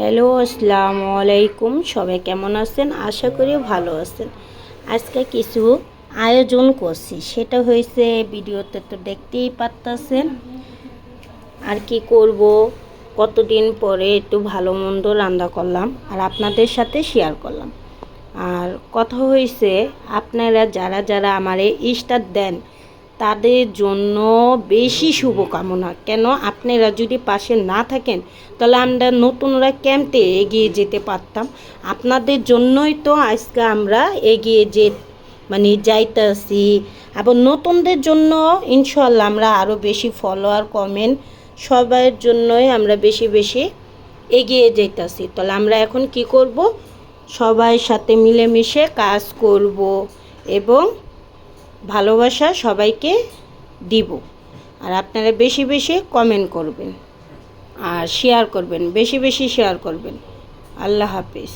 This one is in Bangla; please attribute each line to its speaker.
Speaker 1: হ্যালো, আসসালামু আলাইকুম। সবাই কেমন আছেন? আশা করি ভালো আছেন। আজকে কিছু আয়োজন করছি, সেটা হয়েছে ভিডিওতে তো দেখতেই পারতেছেন। আর কি করব, কতদিন পরে একটু ভালো মন্দ রান্না করলাম আর আপনাদের সাথে শেয়ার করলাম। আর কথা হয়েছে, আপনারা যারা যারা আমারে স্টার দেন তাদের জন্য বেশি শুভকামনা। কেন, আপনারা যদি পাশে না থাকেন তাহলে আমরা নতুনরা কেমতে এগিয়ে যেতে পারতাম। আপনাদের জন্যই তো আজকে আমরা এগিয়ে যাইতেছি। আবার নতুনদের জন্য ইনশাল্লাহ আমরা আরও বেশি ফলোয়ার কমেন্ট সবার জন্যই আমরা বেশি বেশি এগিয়ে যেতেছি। তাহলে আমরা এখন কি করব, সবাই সাথে মিলেমিশে কাজ করব এবং ভালোবাসা সবাইকে দিব। আর আপনারা বেশি বেশি কমেন্ট করবেন আর শেয়ার করবেন, বেশি বেশি শেয়ার করবেন। আল্লাহ হাফিজ।